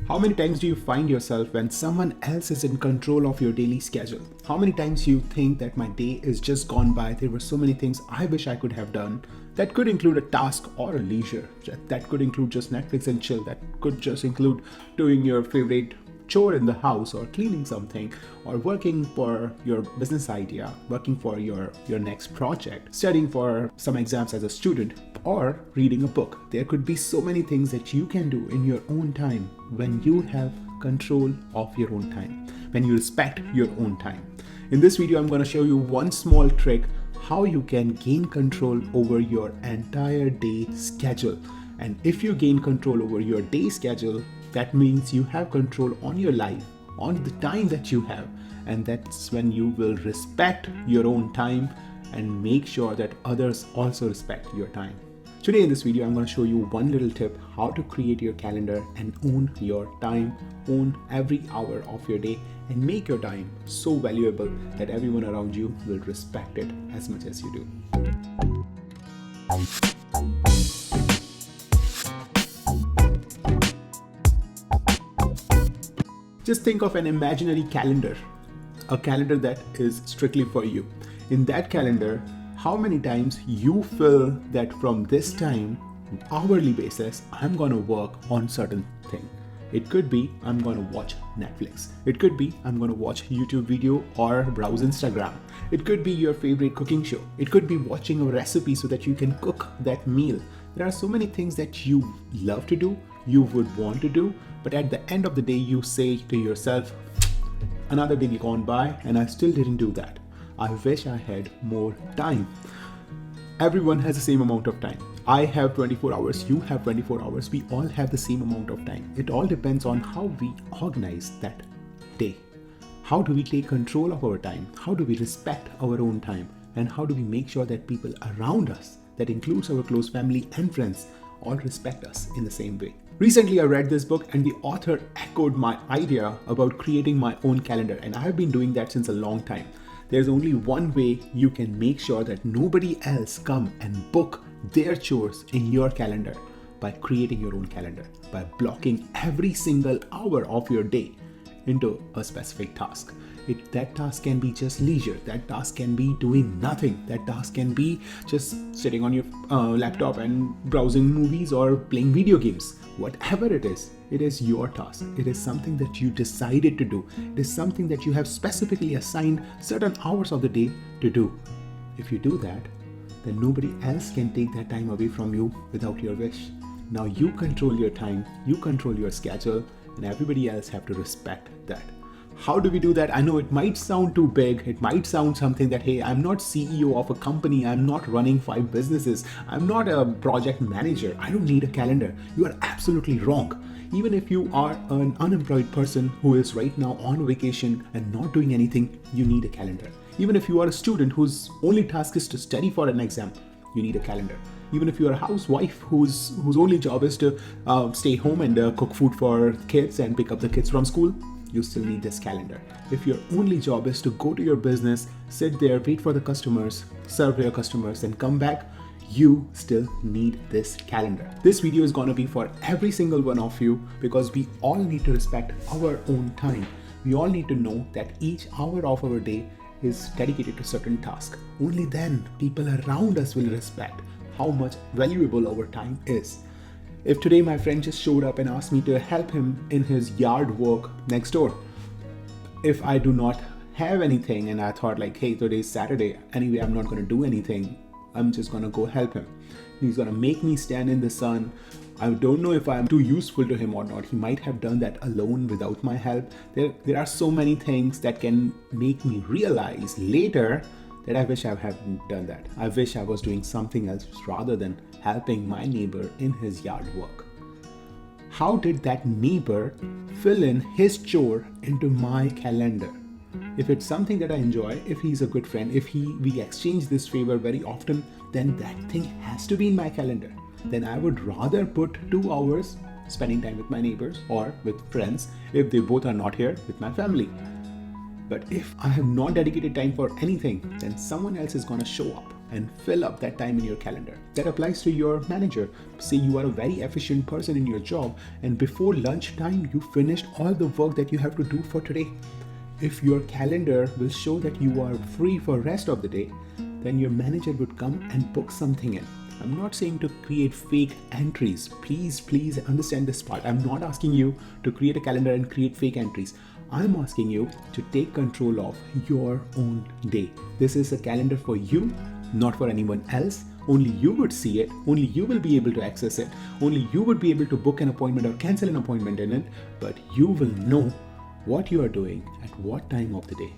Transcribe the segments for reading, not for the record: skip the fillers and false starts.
How many times do you find yourself when someone else is in control of your daily schedule? How many times you think that my day is just gone by, there were so many things I wish I could have done? That could include a task or a leisure. That could include just Netflix and chill. That could just include doing your favorite chore in the house, or cleaning something, or working for your business idea, working for your next project, studying for some exams as a student, or reading a book. There could be so many things that you can do in your own time when you have control of your own time, when you respect your own time. In this video, I'm going to show you one small trick how you can gain control over your entire day schedule. And if you gain control over your day schedule, that means you have control on your life, on the time that you have. And that's when you will respect your own time and make sure that others also respect your time. Today in this video, I'm going to show you one little tip how to create your calendar and own your time, own every hour of your day, and make your time so valuable that everyone around you will respect it as much as you do. Just think of an imaginary calendar, a calendar that is strictly for you. In that calendar, how many times you feel that from this time, hourly basis, I'm going to work on certain thing. It could be I'm going to watch Netflix. It could be I'm going to watch YouTube video or browse Instagram. It could be your favorite cooking show. It could be watching a recipe so that you can cook that meal. There are so many things that you love to do, you would want to do, but at the end of the day, you say to yourself, another day gone by and I still didn't do that. I wish I had more time. Everyone has the same amount of time. I have 24 hours, you have 24 hours. We all have the same amount of time. It all depends on how we organize that day. How do we take control of our time? How do we respect our own time? And how do we make sure that people around us, that includes our close family and friends, all respect us in the same way? Recently, I read this book and the author echoed my idea about creating my own calendar, and I have been doing that since a long time. There's only one way you can make sure that nobody else come and book their chores in your calendar: by creating your own calendar, by blocking every single hour of your day into a specific task. That task can be just leisure. That task can be doing nothing. That task can be just sitting on your laptop and browsing movies or playing video games. Whatever it is your task. It is something that you decided to do. It is something that you have specifically assigned certain hours of the day to do. If you do that, then nobody else can take that time away from you without your wish. Now you control your time, you control your schedule, and everybody else have to respect that. How do we do that? I know it might sound too big. It might sound something that, hey, I'm not CEO of a company. I'm not running 5 businesses. I'm not a project manager. I don't need a calendar. You are absolutely wrong. Even if you are an unemployed person who is right now on vacation and not doing anything, you need a calendar. Even if you are a student whose only task is to study for an exam, you need a calendar. Even if you are a housewife whose only job is to stay home and cook food for kids and pick up the kids from school, you still need this calendar. If your only job is to go to your business, sit there, wait for the customers, serve your customers, and come back, you still need this calendar. This video is going to be for every single one of you, because we all need to respect our own time. We all need to know that each hour of our day is dedicated to certain task. Only then people around us will respect how much valuable our time is. If today my friend just showed up and asked me to help him in his yard work next door, if I do not have anything and I thought like, hey, today's Saturday, anyway, I'm not going to do anything, I'm just going to go help him. He's going to make me stand in the sun. I don't know if I'm too useful to him or not. He might have done that alone without my help. There are so many things that can make me realize later that I wish I hadn't done that. I wish I was doing something else rather than helping my neighbor in his yard work. How did that neighbor fill in his chore into my calendar? If it's something that I enjoy, if he's a good friend, if we exchange this favor very often, then that thing has to be in my calendar. Then I would rather put 2 hours spending time with my neighbors or with friends, if they both are not here, with my family. But if I have not dedicated time for anything, then someone else is going to show up. and fill up that time in your calendar. That applies to your manager. Say you are a very efficient person in your job and before lunchtime you finished all the work that you have to do for today. If your calendar will show that you are free for rest of the day, then your manager would come and book something in. I'm not saying to create fake entries. Please understand this part. I'm not asking you to create a calendar and create fake entries. I'm asking you to take control of your own day. This is a calendar for you, not for anyone else. Only you would see it. Only you will be able to access it. Only you would be able to book an appointment or cancel an appointment in it. But you will know what you are doing at what time of the day.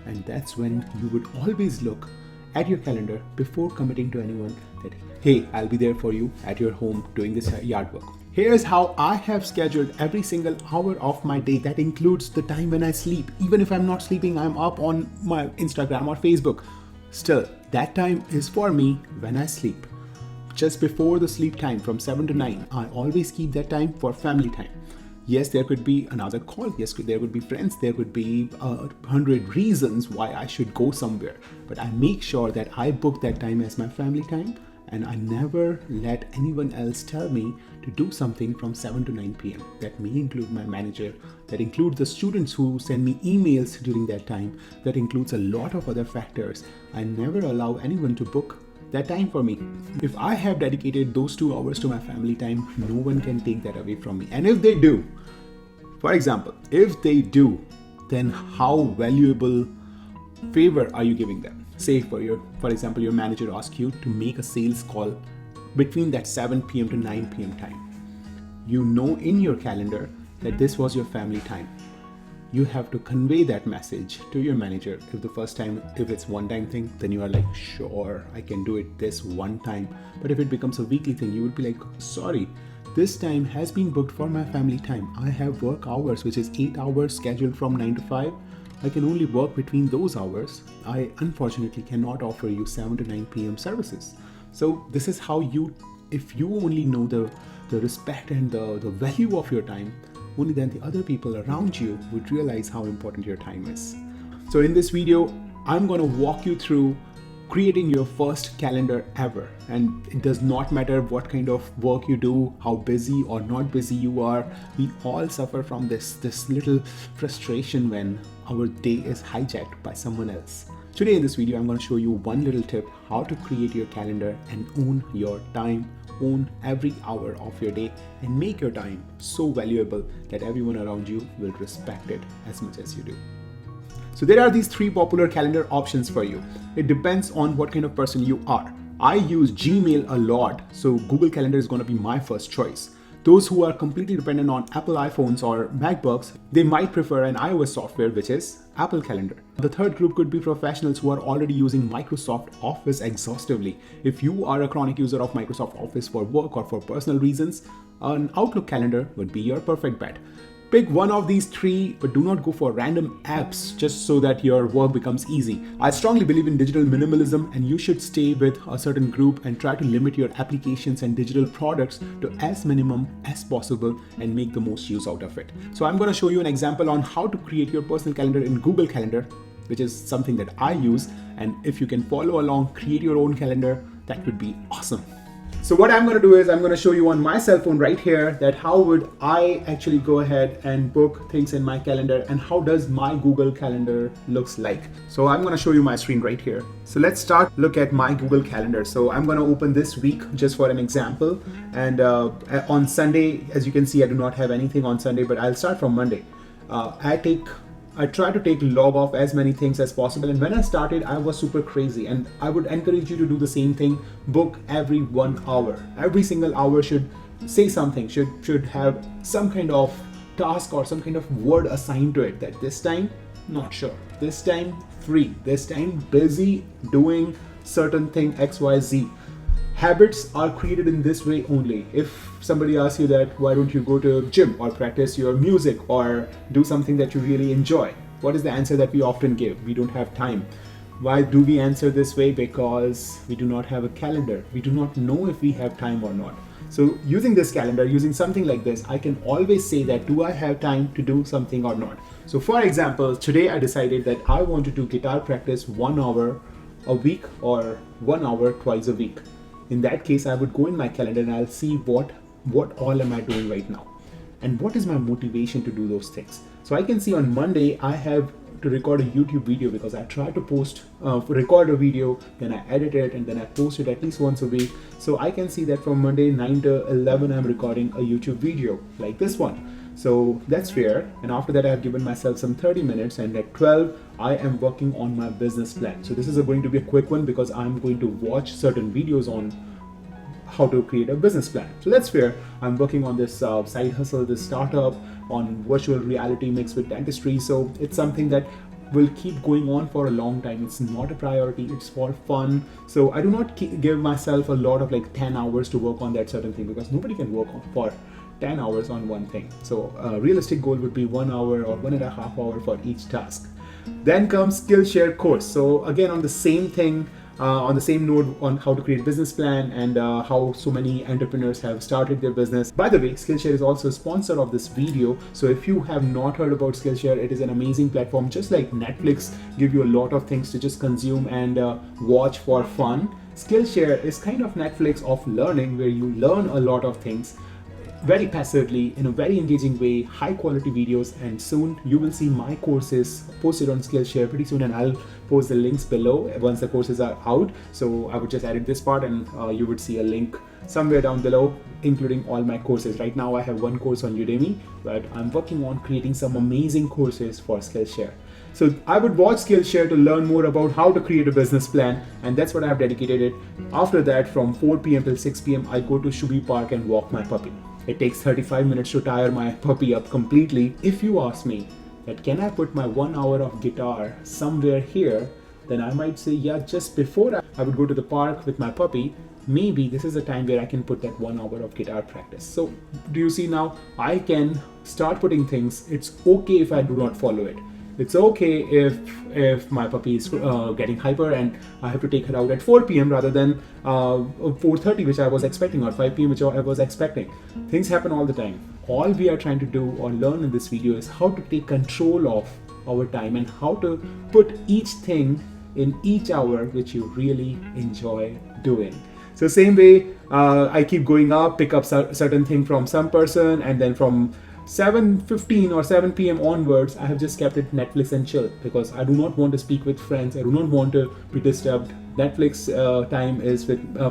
And that's when you would always look at your calendar before committing to anyone that, hey, I'll be there for you at your home doing this yard work. Here's how I have scheduled every single hour of my day. That includes the time when I sleep. Even if I'm not sleeping, I'm up on my Instagram or Facebook. Still, that time is for me when I sleep. Just before the sleep time from 7 to 9, I always keep that time for family time. Yes, there could be another call. Yes, there would be friends. There would be 100 reasons why I should go somewhere. But I make sure that I book that time as my family time, and I never let anyone else tell me to do something from 7 to 9 p.m. That may include my manager. That includes the students who send me emails during that time. That includes a lot of other factors. I never allow anyone to book that time for me. If I have dedicated those 2 hours to my family time, no one can take that away from me. And if they do, for example, if they do, then how valuable favor are you giving them? Say for example, your manager asks you to make a sales call between that 7 p.m. to 9 p.m. time. You know in your calendar that this was your family time. You have to convey that message to your manager. If it's one-time thing, then you are like, sure, I can do it this one time. But if it becomes a weekly thing, you would be like, sorry, this time has been booked for my family time. I have work hours, which is 8 hours scheduled from 9 to 5. I can only work between those hours. I unfortunately cannot offer you 7 to 9 p.m. services. So this is how if you only know the respect and the value of your time, only then the other people around you would realize how important your time is. So in this video, I'm going to walk you through creating your first calendar ever. And it does not matter what kind of work you do, how busy or not busy you are. We all suffer from this little frustration when our day is hijacked by someone else. Today in this video, I'm going to show you one little tip how to create your calendar and own your time, own every hour of your day, and make your time so valuable that everyone around you will respect it as much as you do. So there are these 3 popular calendar options for you. It depends on what kind of person you are. I use Gmail a lot, so Google Calendar is going to be my first choice. Those who are completely dependent on Apple iPhones or MacBooks, they might prefer an iOS software, which is Apple Calendar. The third group could be professionals who are already using Microsoft Office exhaustively. If you are a chronic user of Microsoft Office for work or for personal reasons, an Outlook calendar would be your perfect bet. Pick one of these 3, but do not go for random apps just so that your work becomes easy. I strongly believe in digital minimalism, and you should stay with a certain group and try to limit your applications and digital products to as minimum as possible and make the most use out of it. So I'm going to show you an example on how to create your personal calendar in Google Calendar, which is something that I use. And if you can follow along, create your own calendar, that would be awesome. So what I'm going to do is I'm going to show you on my cell phone right here that how would I actually go ahead and book things in my calendar and how does my Google Calendar looks like. So I'm going to show you my screen right here. So let's look at my Google Calendar. So I'm going to open this week just for an example. And on Sunday, as you can see, I do not have anything on Sunday, but I'll start from Monday. I try to take log off as many things as possible. And when I started, I was super crazy. And I would encourage you to do the same thing. Book every 1 hour. Every single hour should say something, should have some kind of task or some kind of word assigned to it. That this time, not sure. This time, free. This time, busy doing certain thing XYZ. Habits are created in this way only. If somebody asks you that, why don't you go to gym or practice your music or do something that you really enjoy? What is the answer that we often give? We don't have time. Why do we answer this way? Because we do not have a calendar. We do not know if we have time or not. So using this calendar, using something like this, I can always say that, do I have time to do something or not? So for example, today I decided that I want to do guitar practice 1 hour a week or 1 hour twice a week. In that case, I would go in my calendar and I'll see what all am I doing right now and what is my motivation to do those things. So I can see on Monday I have to record a YouTube video because I try to record a video, then I edit it, and then I post it at least once a week. So I can see that from Monday 9 to 11 I'm recording a YouTube video like this one. So that's fair. And after that, I have given myself some 30 minutes, and at 12 I am working on my business plan. So this is going to be a quick one because I'm going to watch certain videos on how to create a business plan. So that's fair. I'm working on this side hustle, this startup on virtual reality mixed with dentistry. So it's something that will keep going on for a long time. It's not a priority, it's for fun. So I do not give myself a lot of like 10 hours to work on that certain thing, because nobody can work on for 10 hours on one thing. So a realistic goal would be 1 hour or 1.5 hours for each task. Then comes Skillshare course. So again, on the same thing, on the same note on how to create a business plan and how so many entrepreneurs have started their business. By the way, Skillshare is also a sponsor of this video. So if you have not heard about Skillshare, it is an amazing platform. Just like Netflix give you a lot of things to just consume and watch for fun, Skillshare is kind of Netflix of learning, where you learn a lot of things very passively in a very engaging way, high quality videos, and soon you will see my courses posted on Skillshare pretty soon, and I'll post the links below once the courses are out. So I would just edit this part and you would see a link somewhere down below including all my courses. Right now I have one course on Udemy, but I'm working on creating some amazing courses for Skillshare. So I would watch Skillshare to learn more about how to create a business plan, and that's what I have dedicated it. After that, from 4 p.m. till 6 p.m. I go to Shubi Park and walk my puppy. It takes 35 minutes to tire my puppy up completely. If you ask me that can I put my 1 hour of guitar somewhere here, then I might say yeah, just before I would go to the park with my puppy, maybe this is a time where I can put that 1 hour of guitar practice. So do you see now, I can start putting things. It's okay if I do not follow it. It's okay if my puppy is getting hyper and I have to take her out at 4 p.m. rather than 4:30, which I was expecting, or 5 p.m. which I was expecting. Things happen all the time. All we are trying to do or learn in this video is how to take control of our time and how to put each thing in each hour which you really enjoy doing. So same way, I keep going up, pick up certain thing from some person, and then from 7:15 or 7 p.m. onwards, I have just kept it Netflix and chill, because I do not want to speak with friends. I do not want to be disturbed. Netflix time is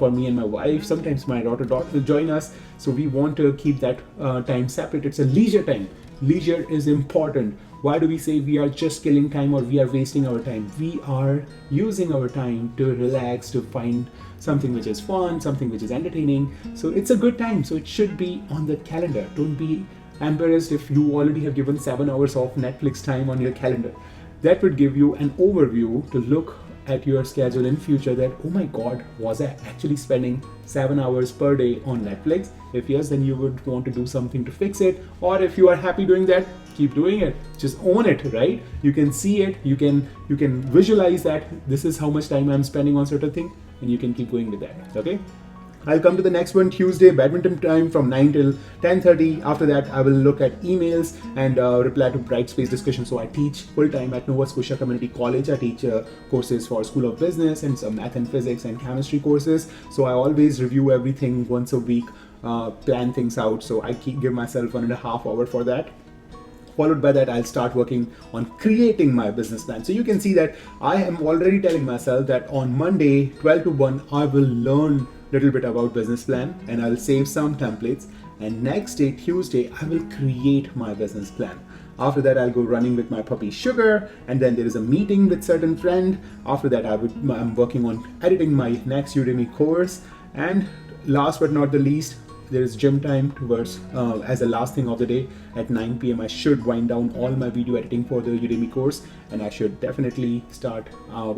for me and my wife. Sometimes my daughter will join us. So we want to keep that time separate. It's a leisure time. Leisure is important. Why do we say we are just killing time or we are wasting our time? We are using our time to relax, to find something which is fun, something which is entertaining. So it's a good time. So it should be on the calendar. Don't be embarrassed if you already have given 7 hours of Netflix time on your calendar. That would give you an overview to look at your schedule in future that, oh my god, was I actually spending 7 hours per day on Netflix? If yes, then you would want to do something to fix it. Or if you are happy doing that, keep doing it. Just own it, right? You can see it, you can visualize that this is how much time I'm spending on certain thing, and you can keep going with that. Okay, I'll come to the next one, Tuesday, badminton time from 9 till 10:30. After that, I will look at emails and reply to Brightspace discussion. So I teach full-time at Nova Scotia Community College. I teach courses for School of Business and some math and physics and chemistry courses. So I always review everything once a week, plan things out. So I give myself 1.5 hours for that. Followed by that, I'll start working on creating my business plan. So you can see that I am already telling myself that on Monday, 12 to 1, I will learn little bit about business plan and I'll save some templates, and next day, Tuesday, I will create my business plan. After that, I'll go running with my puppy Sugar, and then there is a meeting with certain friend. After that, I'm working on editing my next Udemy course, and last but not the least, there is gym time towards as the last thing of the day. At 9 p.m. I should wind down all my video editing for the Udemy course, and I should definitely start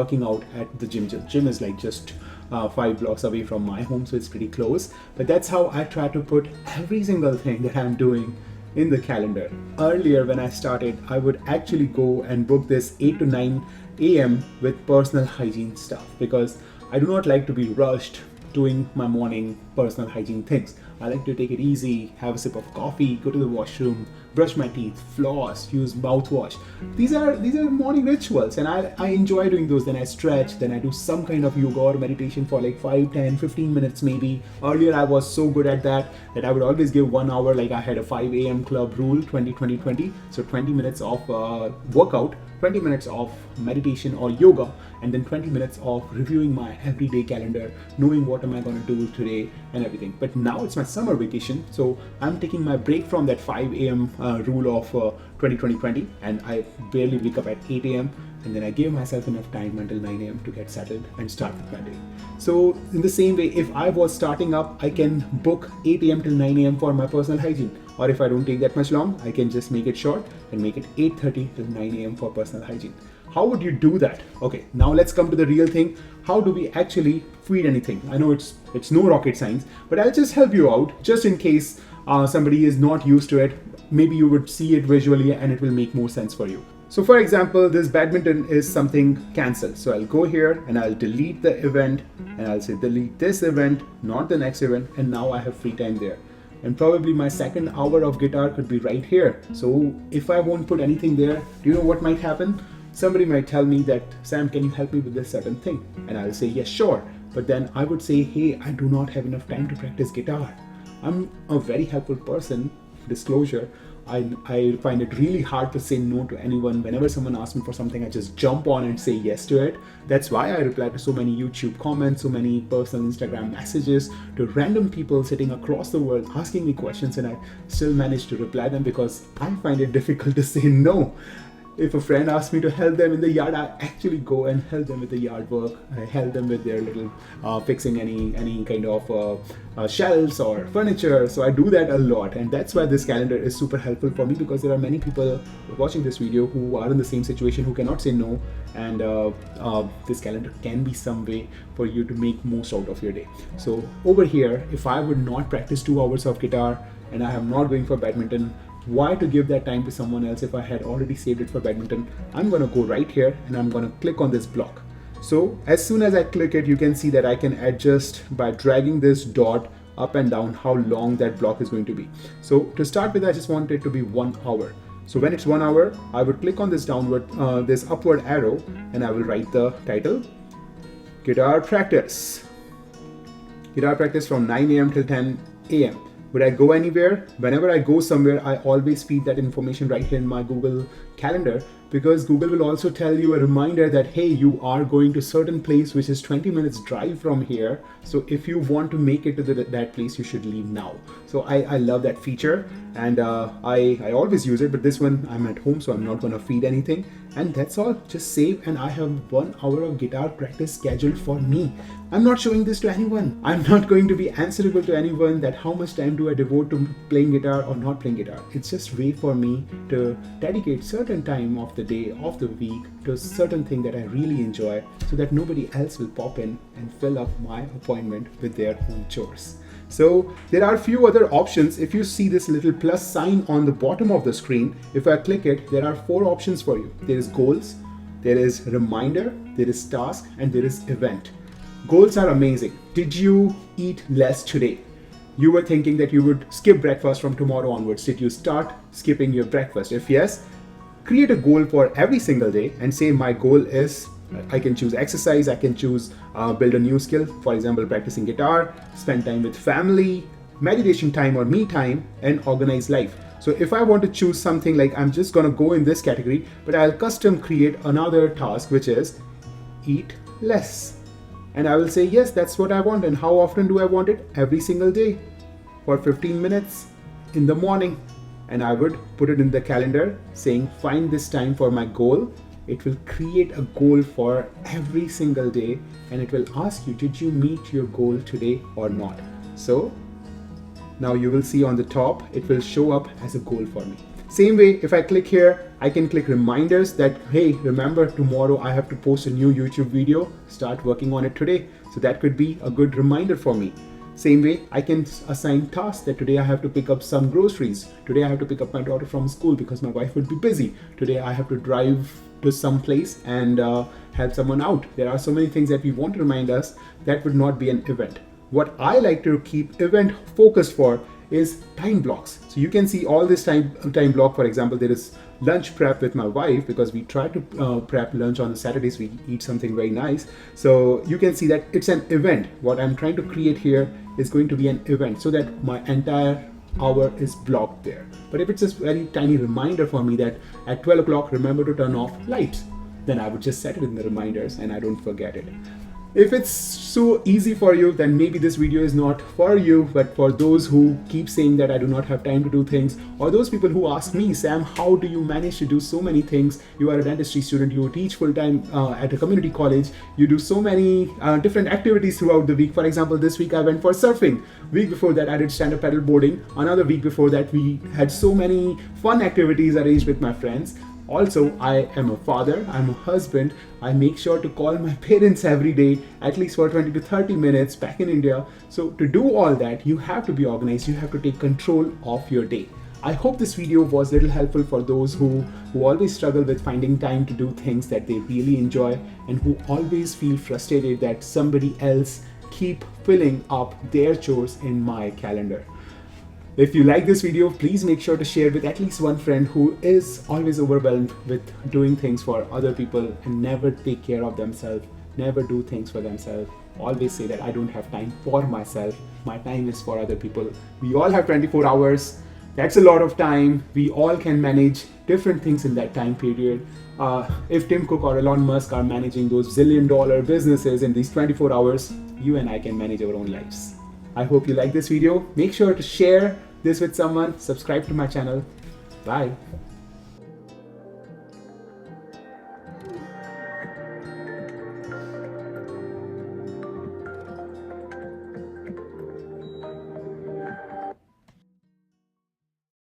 working out at the gym. Gym is like just 5 blocks away from my home, so it's pretty close. But that's how I try to put every single thing that I'm doing in the calendar. Earlier when I started, I would actually go and book this 8 to 9 a.m. with personal hygiene stuff, because I do not like to be rushed doing my morning personal hygiene things. I like to take it easy, have a sip of coffee, go to the washroom, brush my teeth, floss, use mouthwash. These are morning rituals, and I enjoy doing those. Then I stretch, then I do some kind of yoga or meditation for like 5, 10, 15 minutes maybe. Earlier I was so good at that I would always give 1 hour, like I had a 5 a.m. club rule, 20. So 20 minutes of workout, 20 minutes of meditation or yoga, and then 20 minutes of reviewing my everyday calendar, knowing what am I going to do today and everything. But now it's my summer vacation, so I'm taking my break from that 5 a.m. Rule of 20, and I barely wake up at 8 a.m. and then I give myself enough time until 9 a.m. to get settled and start with my day. So in the same way, if I was starting up, I can book 8 a.m. till 9 a.m. for my personal hygiene. Or if I don't take that much long, I can just make it short and make it 8:30 till 9 a.m. for personal hygiene. How would you do that? Okay, now let's come to the real thing. How do we actually feed anything? I know it's no rocket science, but I'll just help you out just in case somebody is not used to it. Maybe you would see it visually and it will make more sense for you. So for example, this badminton is something cancelled. So I'll go here and I'll delete the event and I'll say delete this event, not the next event, and now I have free time there. And probably my second hour of guitar could be right here. So if I won't put anything there, do you know what might happen? Somebody might tell me that, Sam, can you help me with this certain thing? And I'll say, yes, sure. But then I would say, hey, I do not have enough time to practice guitar. I'm a very helpful person, disclosure. I find it really hard to say no to anyone. Whenever someone asks me for something, I just jump on and say yes to it. That's why I reply to so many YouTube comments, so many personal Instagram messages to random people sitting across the world asking me questions, and I still manage to reply them because I find it difficult to say no. If a friend asks me to help them in the yard, I actually go and help them with the yard work. I help them with their little fixing any kind of shelves or furniture. So I do that a lot, and that's why this calendar is super helpful for me, because there are many people watching this video who are in the same situation, who cannot say no, and this calendar can be some way for you to make most out of your day. So over here, if I would not practice 2 hours of guitar and I am not going for badminton, why to give that time to someone else if I had already saved it for badminton? I'm going to go right here and I'm going to click on this block. So as soon as I click it, you can see that I can adjust by dragging this dot up and down how long that block is going to be. So to start with, I just want it to be 1 hour. So when it's 1 hour, I would click on this this upward arrow, and I will write the title, Guitar Practice. Guitar practice from 9 a.m. till 10 a.m. Would I go anywhere? Whenever I go somewhere, I always feed that information right here in my Google Calendar, because Google will also tell you a reminder that, hey, you are going to certain place which is 20 minutes drive from here. So if you want to make it to that place, you should leave now. So I love that feature, and I always use it, but this one I'm at home, so I'm not going to feed anything. And that's all. Just save, and I have 1 hour of guitar practice scheduled for me. I'm not showing this to anyone. I'm not going to be answerable to anyone that how much time do I devote to playing guitar or not playing guitar. It's just a way for me to dedicate certain time of the day, of the week, to a certain thing that I really enjoy, so that nobody else will pop in and fill up my appointment with their own chores. So there are a few other options. If you see this little plus sign on the bottom of the screen, if I click it, there are 4 options for you. There is goals, there is reminder, there is task, and there is event. Goals are amazing. Did you eat less today? You were thinking that you would skip breakfast from tomorrow onwards. Did you start skipping your breakfast? If yes, create a goal for every single day and say my goal is, I can choose exercise, I can choose build a new skill, for example, practicing guitar, spend time with family, meditation time or me time, and organize life. So if I want to choose something like I'm just going to go in this category, but I'll custom create another task, which is eat less. And I will say, yes, that's what I want. And how often do I want it? Every single day for 15 minutes in the morning. And I would put it in the calendar saying, find this time for my goal. It will create a goal for every single day, and it will ask you, did you meet your goal today or not? So now you will see on the top, it will show up as a goal for me. Same way, if I click here, I can click reminders that, hey, remember tomorrow I have to post a new YouTube video, start working on it today. So that could be a good reminder for me. Same way, I can assign tasks that today I have to pick up some groceries. Today I have to pick up my daughter from school because my wife would be busy. Today I have to drive to some place and help someone out. There are so many things that we want to remind us that would not be an event. What I like to keep event focused for is time blocks. So you can see all this time block. For example, there is lunch prep with my wife, because we try to prep lunch on the Saturdays. We eat something very nice. So you can see that it's an event. What I'm trying to create here is going to be an event, so that my entire hour is blocked there. But if it's a very tiny reminder for me that at 12 o'clock, remember to turn off lights, then I would just set it in the reminders and I don't forget it. If it's so easy for you, then maybe this video is not for you. But for those who keep saying that I do not have time to do things, or those people who ask me, Sam, how do you manage to do so many things? You are a dentistry student, you teach full-time at a community college, you do so many different activities throughout the week. For example, this week I went for surfing. Week before that I did stand-up paddle boarding. Another week before that we had so many fun activities arranged with my friends. Also, I am a father, I'm a husband. I make sure to call my parents every day, at least for 20 to 30 minutes back in India. So to do all that, you have to be organized. You have to take control of your day. I hope this video was a little helpful for those who always struggle with finding time to do things that they really enjoy, and who always feel frustrated that somebody else keep filling up their chores in my calendar. If you like this video, please make sure to share with at least one friend who is always overwhelmed with doing things for other people and never take care of themselves, never do things for themselves. Always say that I don't have time for myself. My time is for other people. We all have 24 hours. That's a lot of time. We all can manage different things in that time period. If Tim Cook or Elon Musk are managing those zillion-dollar businesses in these 24 hours, you and I can manage our own lives. I hope you like this video. Make sure to share this with someone. Subscribe to my channel. Bye.